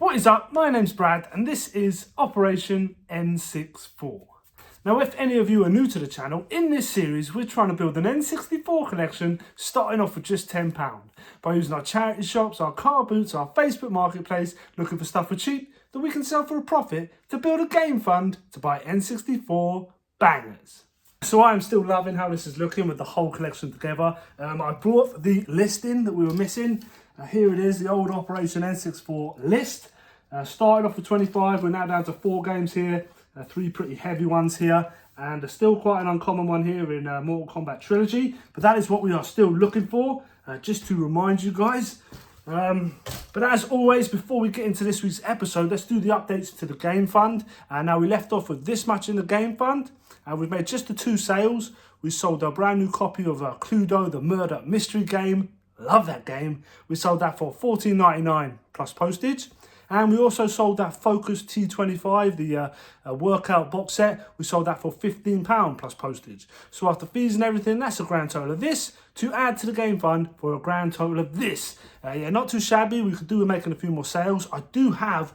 What is up? My name's Brad and this is Operation N64. Now, if any of you are new to the channel, in this series we're trying to build an N64 collection starting off with just £10 by using our charity shops, our car boots, our Facebook marketplace, looking for stuff for cheap that we can sell for a profit to build a game fund to buy N64 bangers. So I'm still loving how this is looking with the whole collection together. I brought the listing that we were missing. Here it is, the old Operation N64 list. Started off with 25, we're now down to 4 games here. 3 pretty heavy ones here, and still quite an uncommon one here in Mortal Kombat Trilogy. But that is what we are still looking for, just to remind you guys. But as always, before we get into this week's episode, let's do the updates to the game fund. Now we left off with this much in the game fund. We've made just the 2 sales. We sold a brand new copy of Cluedo, the murder mystery game. Love that game. We sold that for $14.99 plus postage. And we also sold that Focus T25, the workout box set. We sold that for £15 plus postage. So after fees and everything, that's a grand total of this to add to the game fund for a grand total of this. Yeah, not too shabby. We could do with making a few more sales. I do have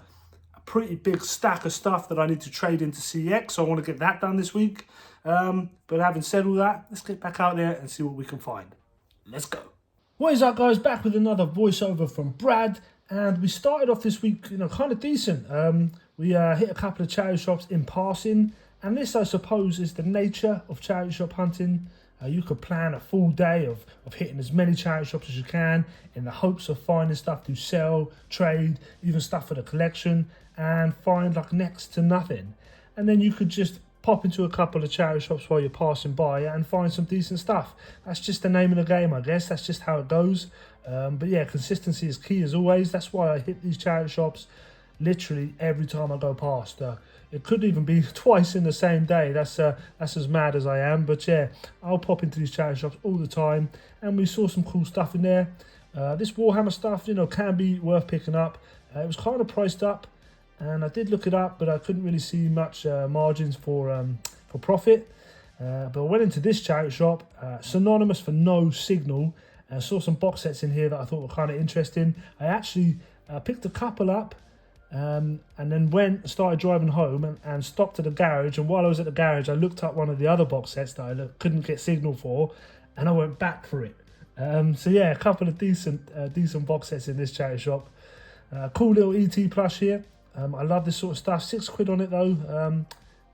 a pretty big stack of stuff that I need to trade into CX, so I want to get that done this week. But having said all that, let's get back out there and see what we can find. Let's go. What is up, guys? Back with another voiceover from Brad. And we started off this week, kind of decent. We hit a couple of charity shops in passing. And this, I suppose, is the nature of charity shop hunting. You could plan a full day of hitting as many charity shops as you can in the hopes of finding stuff to sell, trade, even stuff for the collection, and find like next to nothing. And then you could just pop into a couple of charity shops while you're passing by and find some decent stuff. That's just the name of the game, I guess. That's just how it goes. But yeah, consistency is key as always. That's why I hit these charity shops literally every time I go past. It could even be twice in the same day. That's as mad as I am. But yeah, I'll pop into these charity shops all the time, and we saw some cool stuff in there. This Warhammer stuff, can be worth picking up. It was kind of priced up, and I did look it up, but I couldn't really see much margins for profit. But I went into this charity shop, synonymous for no signal. I saw some box sets in here that I thought were kind of interesting. I actually picked a couple up and then went and started driving home and stopped at the garage. And while I was at the garage, I looked up one of the other box sets that I couldn't get signal for, and I went back for it. So yeah, a couple of decent box sets in this charity shop. Cool little ET plush here. I love this sort of stuff. £6 on it though.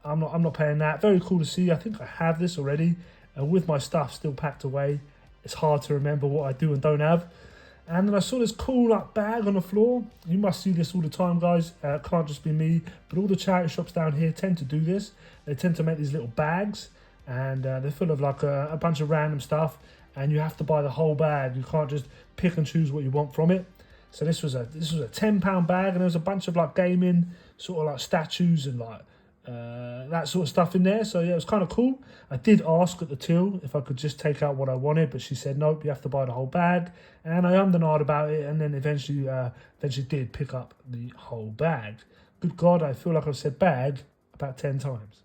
I'm not paying that. Very cool to see. I think I have this already, with my stuff still packed away. It's hard to remember what I do and don't have. And then I saw this cool bag on the floor. You must see this all the time, guys. Can't just be me. But all the charity shops down here tend to do this. They tend to make these little bags, and they're full of like a bunch of random stuff. And you have to buy the whole bag. You can't just pick and choose what you want from it. So this was a £10 bag, and there was a bunch of like gaming sort of like statues and like that sort of stuff in there. So yeah, it was kind of cool. I did ask at the till if I could just take out what I wanted, but she said nope, you have to buy the whole bag. And I ummed and ahed about it, and then eventually did pick up the whole bag. Good God, I feel like I've said bag about 10 times.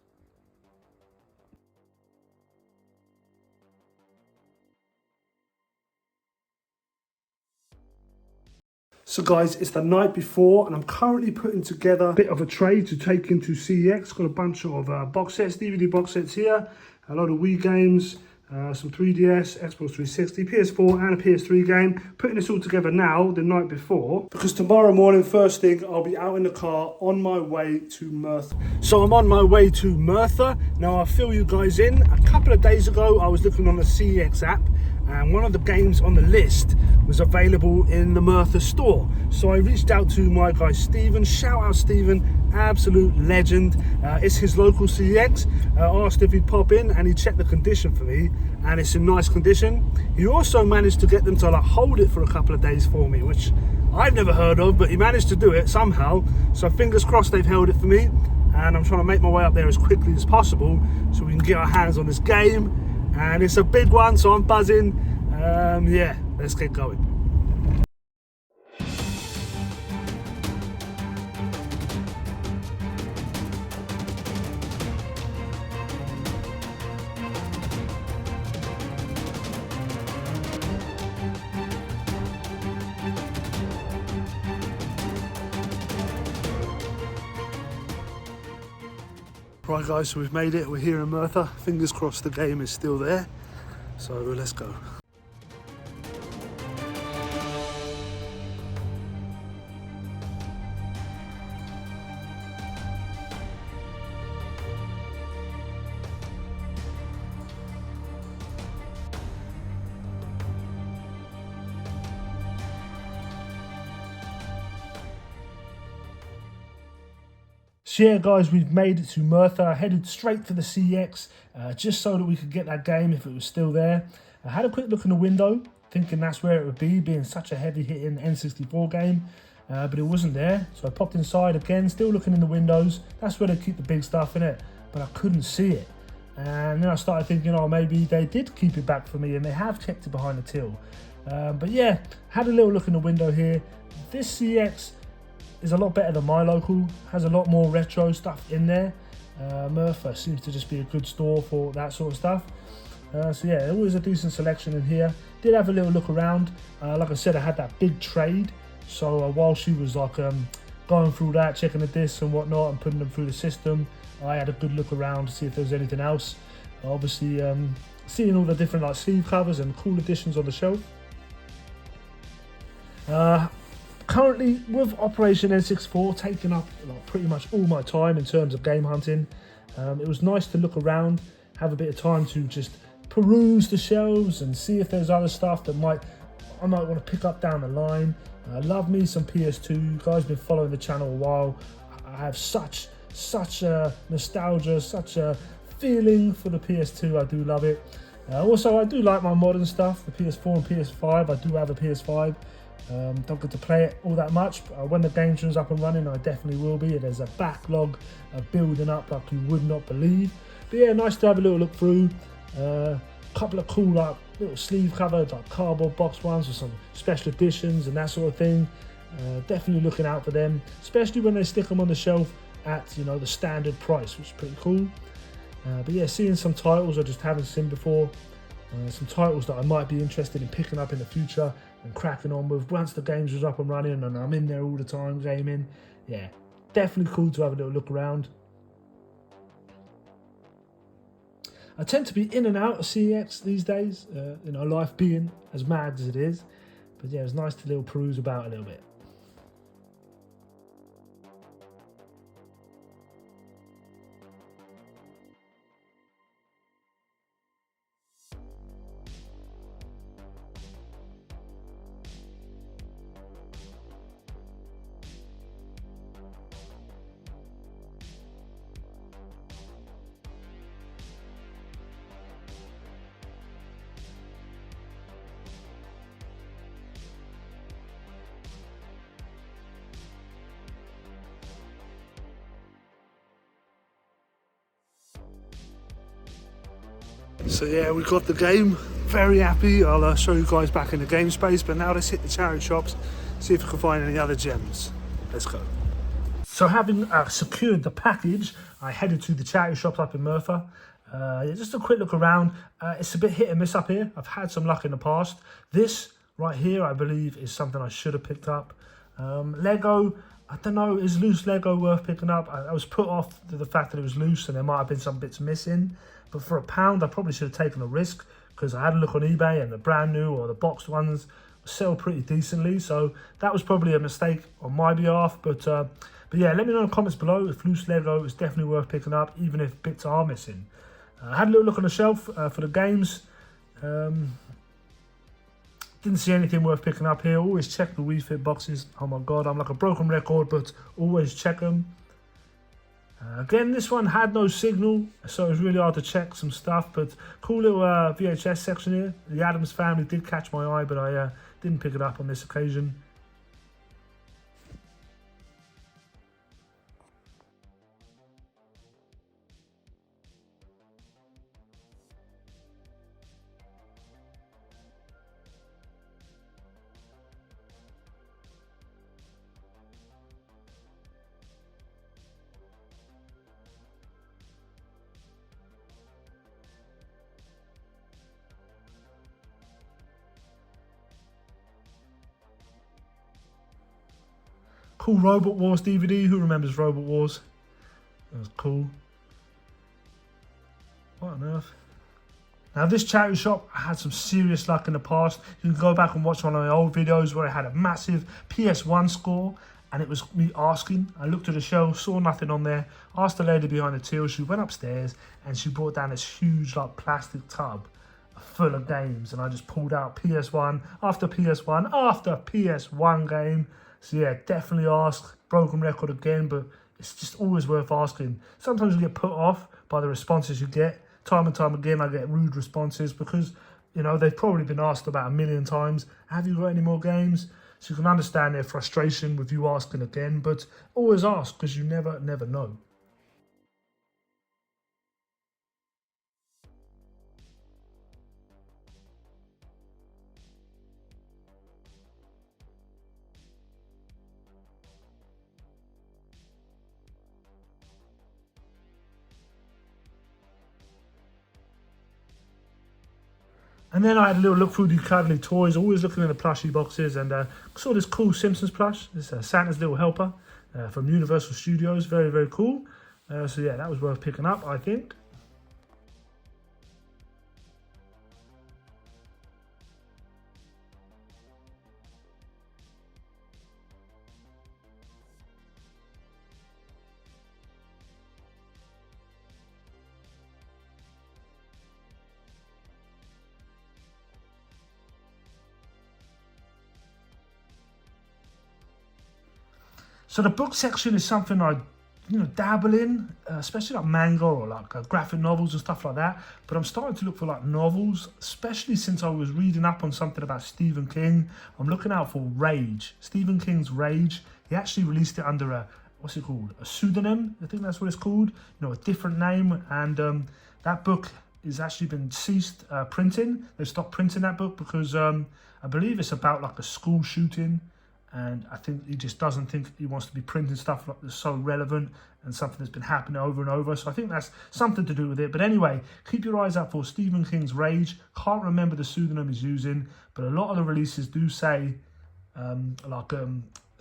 So guys, it's the night before, and I'm currently putting together a bit of a tray to take into CEX. Got a bunch of box sets, DVD box sets here, a lot of Wii games, some 3DS, Xbox 360, PS4 and a PS3 game. Putting this all together now, the night before, because tomorrow morning, first thing, I'll be out in the car on my way to Merthyr. So I'm on my way to Merthyr. Now I'll fill you guys in. A couple of days ago, I was looking on the CEX app, and one of the games on the list was available in the Merthyr store. So I reached out to my guy Stephen. Shout out Stephen, absolute legend. It's his local CEX. Asked if he'd pop in, and he checked the condition for me, and it's in nice condition. He also managed to get them to like hold it for a couple of days for me, which I've never heard of, but he managed to do it somehow. So fingers crossed they've held it for me, and I'm trying to make my way up there as quickly as possible so we can get our hands on this game. And it's a big one, so I'm buzzing. Yeah, let's get going. Right guys, so we've made it. We're here in Merthyr. Fingers crossed the game is still there. So let's go. So yeah guys, we've made it to Merthyr, headed straight for the CX, just so that we could get that game if it was still there. I had a quick look in the window, thinking that's where it would be, being such a heavy hitting N64 game, but it wasn't there. So I popped inside again, still looking in the windows, that's where they keep the big stuff in it, but I couldn't see it. And then I started thinking, oh, maybe they did keep it back for me and they have kept it behind the till. But yeah, had a little look in the window here. This CX is a lot better than my local, has a lot more retro stuff in there. Merthyr seems to just be a good store for that sort of stuff. So yeah, always a decent selection in here. Did have a little look around. Like I said, I had that big trade. So while she was like going through that, checking the discs and whatnot and putting them through the system, I had a good look around to see if there was anything else. Obviously seeing all the different like sleeve covers and cool editions on the shelf. Currently with Operation N64 taking up like, pretty much all my time in terms of game hunting. It was nice to look around, have a bit of time to just peruse the shelves and see if there's other stuff that I might want to pick up down the line. I love me some PS2. You guys been following the channel a while. I have such a nostalgia, such a feeling for the PS2. I do love it. Also, I do like my modern stuff, the PS4 and PS5. I do have a PS5. Don't get to play it all that much, but when the game turns up and running, I definitely will be. There's a backlog building up like you would not believe. But yeah, nice to have a little look through. Couple of cool like little sleeve covered like cardboard box ones with some special editions and that sort of thing. Definitely looking out for them, especially when they stick them on the shelf at the standard price, which is pretty cool. But yeah, seeing some titles I just haven't seen before. Some titles that I might be interested in picking up in the future and cracking on with once the games was up and running and I'm in there all the time gaming. Yeah, definitely cool to have a little look around. I tend to be in and out of CX these days, life being as mad as it is. But yeah, it's nice to little peruse about a little bit. So yeah, we got the game, very happy. I'll show you guys back in the game space, but now let's hit the charity shops, see if we can find any other gems. Let's go. So having secured the package, I headed to the charity shops up in Merthyr. Yeah, just a quick look around. It's a bit hit and miss up here. I've had some luck in the past. This right here, I believe, is something I should have picked up. Lego, I don't know, is loose Lego worth picking up? I was put off to the fact that it was loose and there might have been some bits missing. But for £1, I probably should have taken a risk because I had a look on eBay and the brand new or the boxed ones sell pretty decently. So that was probably a mistake on my behalf. But yeah, let me know in the comments below if loose Lego is definitely worth picking up, even if bits are missing. I had a little look on the shelf for the games. Didn't see anything worth picking up here. Always check the Wii Fit boxes. Oh my God, I'm like a broken record, but always check them. Again, this one had no signal, so it was really hard to check some stuff, but cool little VHS section here. The Addams Family did catch my eye, but I didn't pick it up on this occasion. Cool Robot Wars DVD. Who remembers Robot Wars? That was cool. What on earth? Now this charity shop, I had some serious luck in the past. You can go back and watch one of my old videos where I had a massive PS1 score, and it was me asking. I looked at the shelf, saw nothing on there, asked the lady behind the till. She went upstairs and she brought down this huge like plastic tub full of games, and I just pulled out PS1 after PS1 after PS1 game. So yeah, definitely ask. Broken record again, but it's just always worth asking. Sometimes you get put off by the responses you get. Time and time again, I get rude responses because, you know, they've probably been asked about 1,000,000 times, have you got any more games? So you can understand their frustration with you asking again, but always ask because you never know. And then I had a little look through the cuddly toys, always looking in the plushie boxes, and saw this cool Simpsons plush. This Santa's Little Helper from Universal Studios. Very, very cool. So yeah, that was worth picking up, I think. So the book section is something I, dabble in, especially like manga or like graphic novels and stuff like that. But I'm starting to look for like novels, especially since I was reading up on something about Stephen King. I'm looking out for Rage, Stephen King's Rage. He actually released it under a, what's it called? A pseudonym, I think that's what it's called. A different name. And that book has actually been ceased printing. They've stopped printing that book because I believe it's about like a school shooting. And I think he just doesn't think he wants to be printing stuff that's so relevant and something that's been happening over and over. So I think that's something to do with it. But anyway, keep your eyes out for Stephen King's Rage. Can't remember the pseudonym he's using, but a lot of the releases do say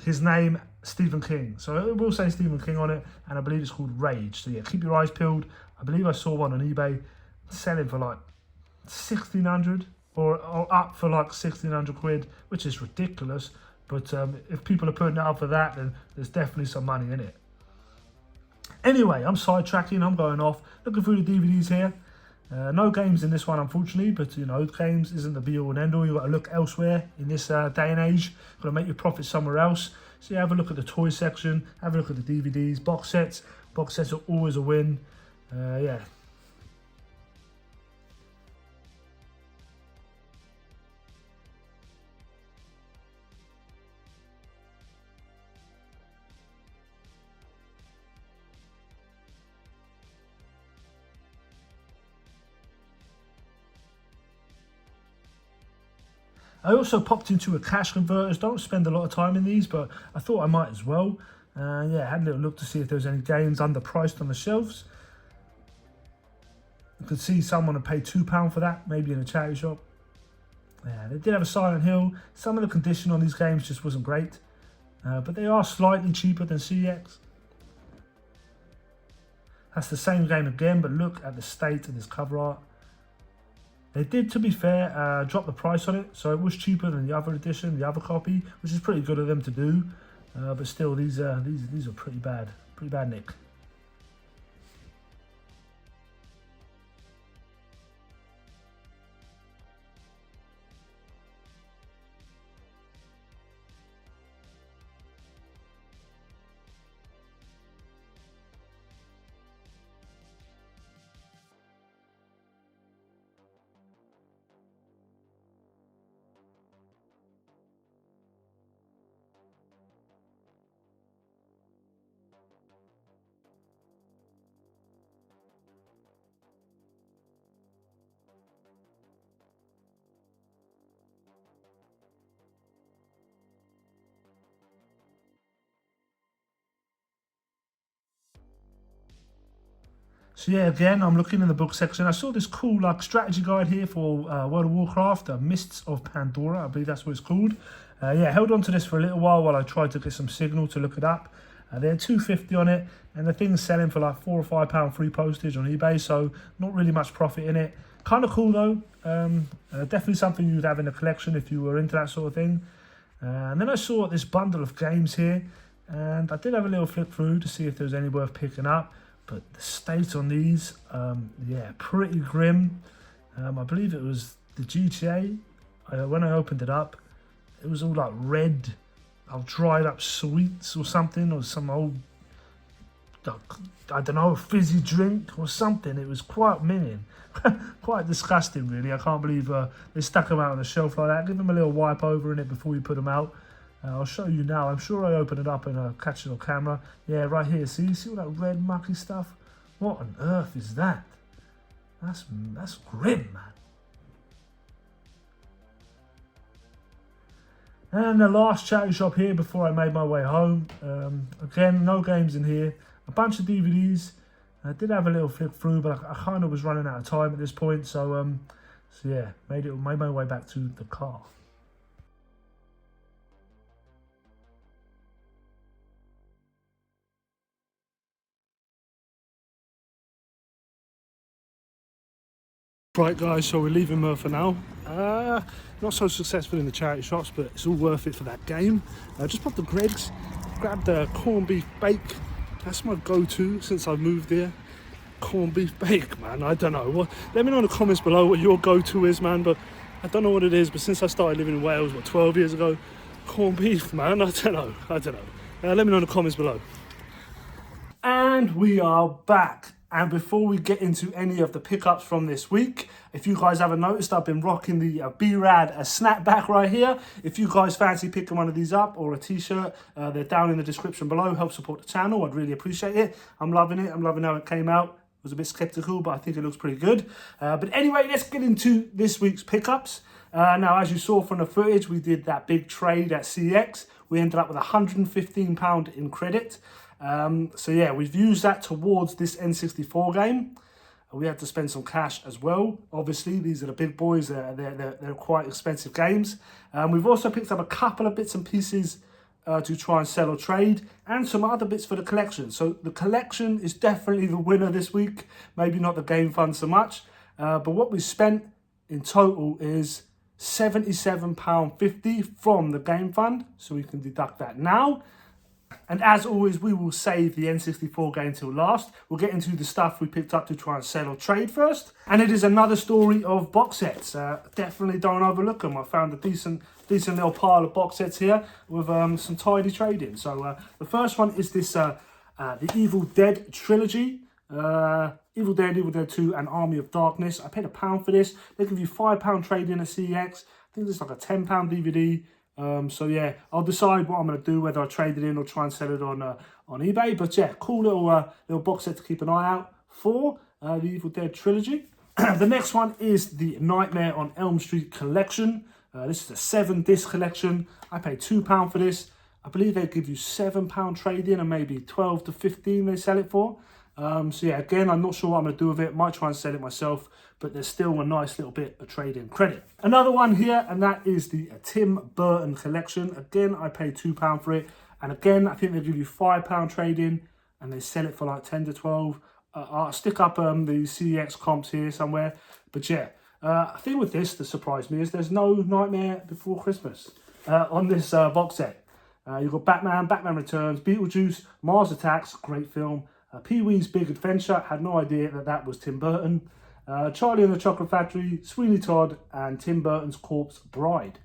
his name, Stephen King. So it will say Stephen King on it, and I believe it's called Rage. So yeah, keep your eyes peeled. I believe I saw one on eBay selling for like 1,600 or up for like 1,600 quid, which is ridiculous. But if people are putting it up for that, then there's definitely some money in it. Anyway, I'm sidetracking, I'm going off, looking through the DVDs here. No games in this one, unfortunately, but games isn't the be-all and end-all. You've got to look elsewhere in this day and age. You've got to make your profit somewhere else. So yeah, have a look at the toy section, have a look at the DVDs, box sets. Box sets are always a win. Yeah. I also popped into a cash converters. Don't spend a lot of time in these, but I thought I might as well. Yeah, I had a little look to see if there was any games underpriced on the shelves. I could see someone had paid £2 for that, maybe in a charity shop. Yeah, they did have a Silent Hill. Some of the condition on these games just wasn't great, but they are slightly cheaper than CX. That's the same game again, but look at the state of this cover art. They did, to be fair, drop the price on it, so it was cheaper than the other edition, the other copy, which is pretty good of them to do. But still, these are pretty bad, nick. So yeah, again, I'm looking in the book section. I saw this cool like strategy guide here for World of Warcraft, Mists of Pandora, I believe that's what it's called. Yeah, held on to this for a little while I tried to get some signal to look it up. They're £2.50 on it, and the thing's selling for like £4 or £5 free postage on eBay, so not really much profit in it. Kind of cool though. Definitely something you'd have in a collection if you were into that sort of thing. And then I saw this bundle of games here, and I did have a little flip through to see if there was any worth picking up. But the state on these, yeah, pretty grim. I believe it was the GTA. When I opened it up, it was all like red, dried up sweets or something, or some old, I don't know, fizzy drink or something. It was quite minging. Quite disgusting, really. I can't believe they stuck them out on the shelf like that. Give them a little wipe over in it before you put them out. I'll show you now. I'm sure I opened it up and catch it on camera. Yeah, right here. See all that red mucky stuff? What on earth is that? That's grim, man. And the last charity shop here before I made my way home. Again, no games in here. A bunch of DVDs. I did have a little flip through, but I kind of was running out of time at this point. So yeah, made my way back to the car. Right guys, so we're leaving Merthyr now. Not so successful in the charity shops, but it's all worth it for that game. Just popped the Greggs, grabbed the corned beef bake. That's my go-to since I've moved here. Corned beef bake, man. I don't know. Let me know in the comments below what your go-to is, man. But I don't know what it is. But since I started living in Wales, 12 years ago, corned beef, man. I don't know. Let me know in the comments below. And we are back. And before we get into any of the pickups from this week, if you guys haven't noticed, I've been rocking the B-Rad snapback right here. If you guys fancy picking one of these up or a t-shirt, they're down in the description below. Help support the channel. I'd really appreciate it. I'm loving it. I'm loving how it came out. I was a bit skeptical, but I think it looks pretty good. But anyway, let's get into this week's pickups. Now, as you saw from the footage, we did that big trade at CX. We ended up with £115 in credit. So yeah, we've used that towards this N64 game. We had to spend some cash as well. Obviously, these are the big boys. They're quite expensive games. We've also picked up a couple of bits and pieces to try and sell or trade, and some other bits for the collection. So the collection is definitely the winner this week. Maybe not the game fund so much, but what we spent in total is £77.50 from the game fund. So we can deduct that now. And as always, we will save the N64 game till last. We'll get into the stuff we picked up to try and sell or trade first. And it is another story of box sets. Definitely don't overlook them. I found a decent little pile of box sets here with some tidy trading. So the first one is this the Evil Dead trilogy. Evil Dead 2 and Army of Darkness. I paid £1 for this. They give you £5 trading at CEX. I think it's like a £10 DVD. So yeah, I'll decide what I'm going to do, whether I trade it in or try and sell it on eBay. But yeah, cool little box set to keep an eye out for, the Evil Dead trilogy. The next one is the Nightmare on Elm Street collection. This is a 7-disc collection. I paid £2 for this. I believe they give you £7 trade-in and maybe 12 to 15 they sell it for. So yeah, again, I'm not sure what I'm going to do with it. Might try and sell it myself, but there's still a nice little bit of trade-in credit. Another one here, and that is the Tim Burton collection. Again, I paid £2 for it. And again, I think they give you £5 trade-in, and they sell it for like 10 to 12. I'll stick up the CEX comps here somewhere. But yeah, the thing with this that surprised me is there's no Nightmare Before Christmas on this box set. You've got Batman Returns, Beetlejuice, Mars Attacks, great film. Pee-wee's Big Adventure, had no idea that was Tim Burton. Charlie and the Chocolate Factory, Sweeney Todd, and Tim Burton's Corpse Bride.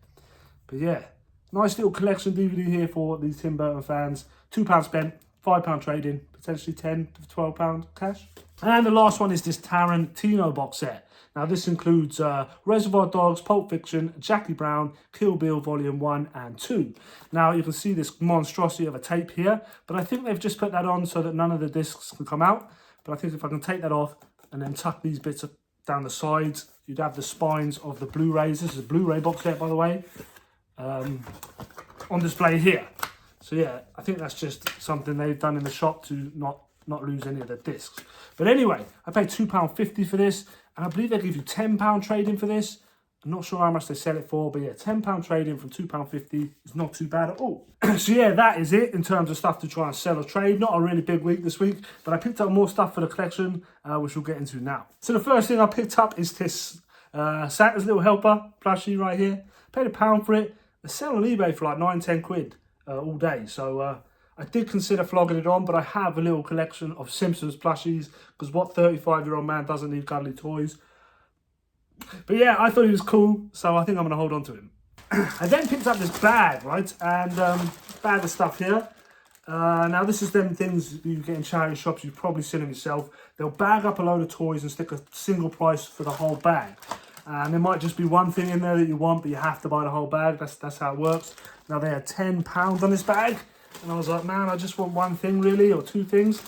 But yeah, nice little collection DVD here for these Tim Burton fans. £2 spent, £5 trading, potentially £10 to £12 cash. And the last one is this Tarantino box set. Now this includes Reservoir Dogs, Pulp Fiction, Jackie Brown, Kill Bill Volume 1 and 2. Now you can see this monstrosity of a tape here, but I think they've just put that on so that none of the discs can come out. But I think if I can take that off and then tuck these bits down the sides, you'd have the spines of the Blu-rays. This is a Blu-ray box set, by the way, on display here. So yeah, I think that's just something they've done in the shop to not lose any of the discs. But anyway, I paid £2.50 for this, and I believe they give you £10 trading for this. I'm not sure how much they sell it for, but yeah, £10 trade-in from £2.50 is not too bad at all. So yeah, that is it in terms of stuff to try and sell or trade. Not a really big week this week, but I picked up more stuff for the collection, which we'll get into now. So the first thing I picked up is this Santa's Little Helper plushie right here. Paid £1 for it. They sell on eBay for like 9-10 quid all day. So I did consider flogging it on, but I have a little collection of Simpsons plushies, because what 35-year-old man doesn't need cuddly toys? But yeah, I thought he was cool, so I think I'm going to hold on to him. I then picked up this bag, right? And bag of stuff here. Now, this is them things you get in charity shops. You've probably seen them yourself. They'll bag up a load of toys and stick a single price for the whole bag. And there might just be one thing in there that you want, but you have to buy the whole bag. That's how it works. Now, they had £10 on this bag. And I was like, man, I just want one thing, really, or two things.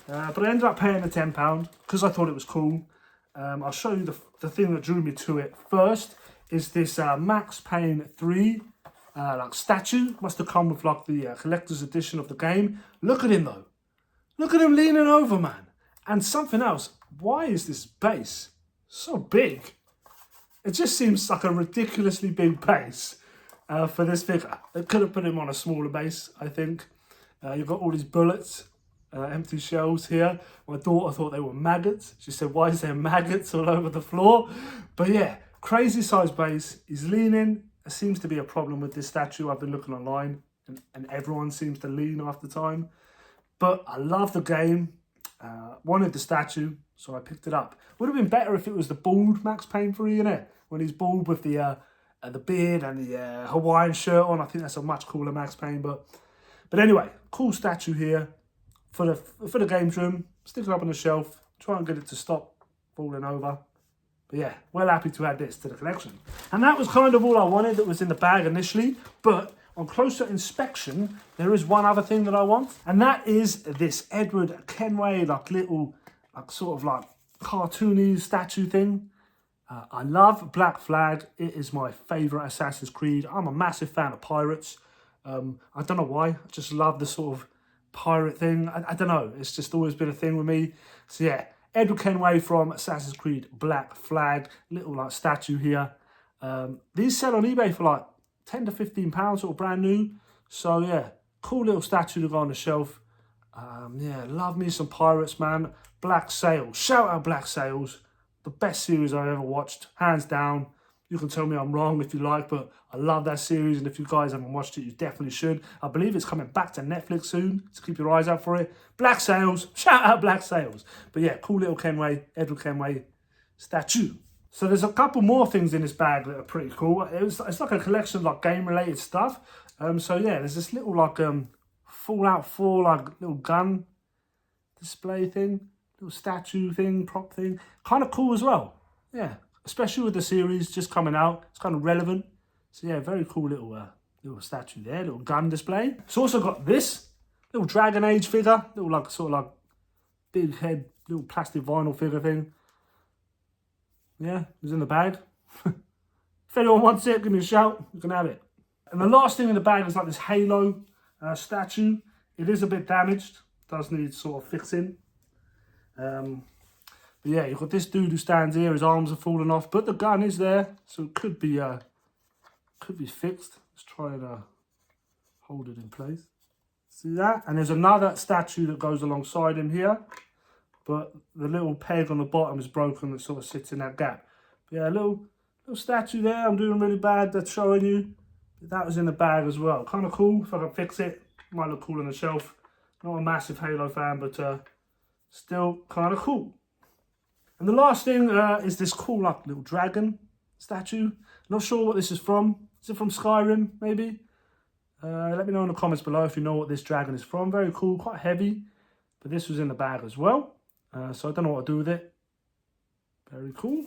But I ended up paying the £10 because I thought it was cool. I'll show you the thing that drew me to it. First is this Max Payne 3 like statue. Must have come with like the collector's edition of the game. Look at him though. Look at him leaning over, man. And something else. Why is this base so big? It just seems like a ridiculously big base for this figure. They could have put him on a smaller base, I think. You've got all these bullets. Empty shells here. My daughter thought they were maggots. She said, why is there maggots all over the floor? But yeah, crazy size base. He's leaning. There seems to be a problem with this statue. I've been looking online and everyone seems to lean after time. But I love the game. Wanted the statue, so I picked it up. Would have been better if it was the bald Max Payne 3, innit? When he's bald with the beard and the Hawaiian shirt on. I think that's a much cooler Max Payne. But anyway, cool statue here. For the games room, stick it up on the shelf, try and get it to stop falling over. But yeah, well happy to add this to the collection. And that was kind of all I wanted that was in the bag initially, but on closer inspection, there is one other thing that I want, and that is this Edward Kenway, like little, like sort of like cartoony statue thing. I love Black Flag. It is my favourite Assassin's Creed. I'm a massive fan of pirates. I don't know why, I just love the sort of pirate thing. I don't know, it's just always been a thing with me. So yeah, Edward Kenway from Assassin's Creed Black Flag, little like statue here. These sell on eBay for like £10 to £15, sort of brand new. So yeah, cool little statue to go on the shelf. Yeah, love me some pirates, man. Black Sails, shout out Black Sails, the best series I've ever watched, hands down. You can tell me I'm wrong if you like, but I love that series, and if you guys haven't watched it, you definitely should. I believe it's coming back to Netflix soon, so keep your eyes out for it. Black Sails, shout out Black Sails. But yeah, cool little Kenway, Edward Kenway statue. So there's a couple more things in this bag that are pretty cool. It's like a collection of like game-related stuff. So yeah, there's this little like Fallout 4 like little gun display thing, little statue thing, prop thing. Kind of cool as well. Yeah. Especially with the series just coming out, it's kind of relevant. So yeah, very cool little statue there, little gun display. It's also got this little Dragon Age figure, little like sort of like big head, little plastic vinyl figure thing. Yeah, it's in the bag. If anyone wants it, give me a shout, you can have it. And the last thing in the bag is like this Halo statue. It is a bit damaged, does need sort of fixing. But yeah, you've got this dude who stands here, his arms are falling off, but the gun is there, so it could be fixed. Let's try and hold it in place. See that? And there's another statue that goes alongside him here, but the little peg on the bottom is broken that sort of sits in that gap. But yeah, a little statue there. I'm doing really bad, that's showing you. That was in the bag as well. Kind of cool. If I can fix it, might look cool on the shelf. Not a massive Halo fan, but still kind of cool. And the last thing is this cool like little dragon statue. Not sure what this is from. Is it from Skyrim, maybe? Let me know in the comments below if you know what this dragon is from. Very cool, quite heavy. But this was in the bag as well. So I don't know what to do with it. Very cool.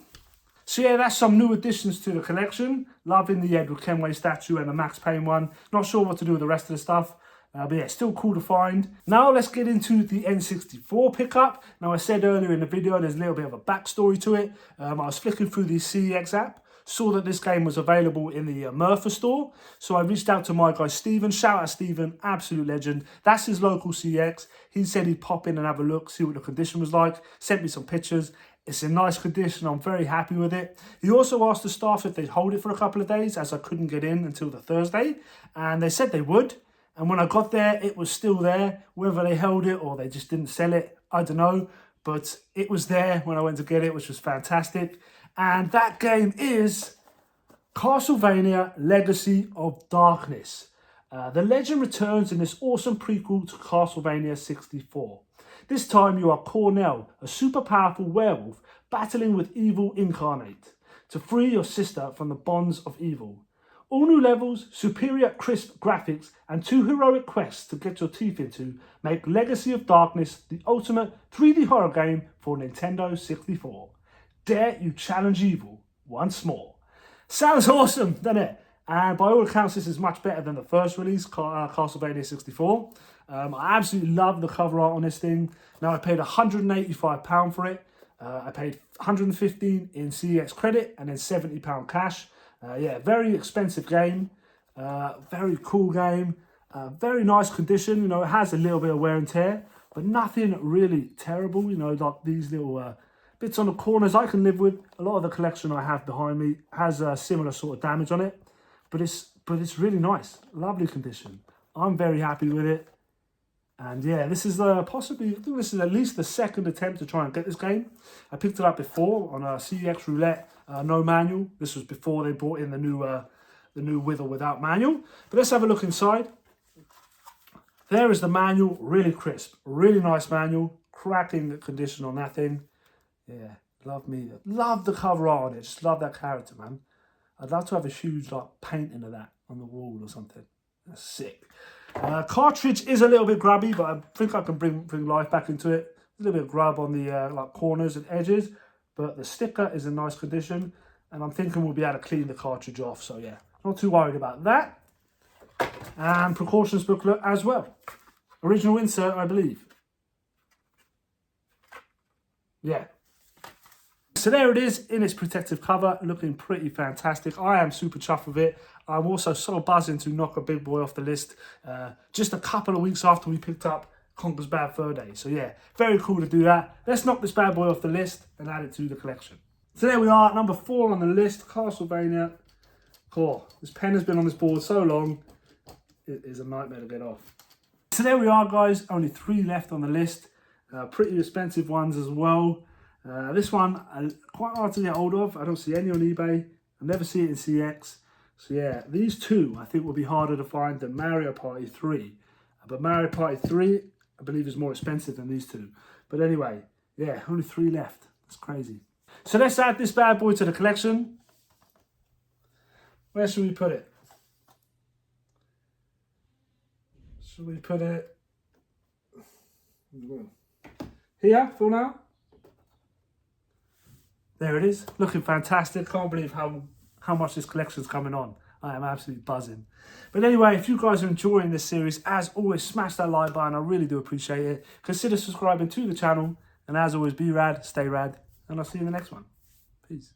So yeah, that's some new additions to the collection. Loving the Edward Kenway statue and the Max Payne one. Not sure what to do with the rest of the stuff. But yeah, still cool to find. Now let's get into the N64 pickup. Now I said earlier in the video, there's a little bit of a backstory to it. I was flicking through the CEX app, saw that this game was available in the Murphy store. So I reached out to my guy Steven. Shout out Steven, absolute legend. That's his local CEX. He said he'd pop in and have a look, see what the condition was like. Sent me some pictures. It's in nice condition. I'm very happy with it. He also asked the staff if they'd hold it for a couple of days, as I couldn't get in until the Thursday. And they said they would. And when I got there, it was still there. Whether they held it or they just didn't sell it, I don't know. But it was there when I went to get it, which was fantastic. And that game is Castlevania Legacy of Darkness. The legend returns in this awesome prequel to Castlevania 64. This time you are Cornell, a super powerful werewolf battling with evil incarnate to free your sister from the bonds of evil. All new levels, superior crisp graphics and 2 heroic quests to get your teeth into make Legacy of Darkness the ultimate 3D horror game for Nintendo 64. Dare you challenge evil once more. Sounds awesome, doesn't it? And by all accounts, this is much better than the first release, Castlevania 64. I absolutely love the cover art on this thing. Now, I paid £185 for it. I paid £115 in CEX credit and then £70 cash. Yeah, very expensive game. Very cool game. Very nice condition. You know, it has a little bit of wear and tear, but nothing really terrible. You know, like these little bits on the corners I can live with. A lot of the collection I have behind me has a similar sort of damage on it. But it's really nice, lovely condition. I'm very happy with it. And yeah, this is possibly, I think this is at least the second attempt to try and get this game. I picked it up before on a CEX roulette, no manual. This was before they brought in the new with or without manual. But let's have a look inside. There is the manual, really crisp, really nice manual, cracking condition on that thing. Yeah, love the cover art on it. Just love that character, man. I'd love to have a huge like painting of that on the wall or something. That's sick. Cartridge is a little bit grubby, but I think I can bring life back into it. A little bit of grub on the like corners and edges, but the sticker is in nice condition, and I'm thinking we'll be able to clean the cartridge off. So yeah, not too worried about that. And precautions booklet as well. Original insert, I believe. Yeah. So there it is in its protective cover, looking pretty fantastic. I am super chuffed with it. I'm also so buzzing to knock a big boy off the list just a couple of weeks after we picked up Conker's Bad Fur Day. So yeah, very cool to do that. Let's knock this bad boy off the list and add it to the collection. So there we are, number 4 on the list, Castlevania. Cool. This pen has been on this board so long, it is a nightmare to get off. So there we are, guys. Only 3 left on the list. Pretty expensive ones as well. This one, quite hard to get hold of. I don't see any on eBay. I never see it in CX. So yeah, these 2 I think will be harder to find than Mario Party 3. But Mario Party 3, I believe, is more expensive than these 2. But anyway, yeah, only 3 left. That's crazy. So let's add this bad boy to the collection. Where should we put it? Should we put it here for now? There it is, looking fantastic. Can't believe how much this collection's coming on. I am absolutely buzzing. But anyway, if you guys are enjoying this series, as always, smash that like button. I really do appreciate it. Consider subscribing to the channel. And as always, be rad, stay rad, and I'll see you in the next one. Peace.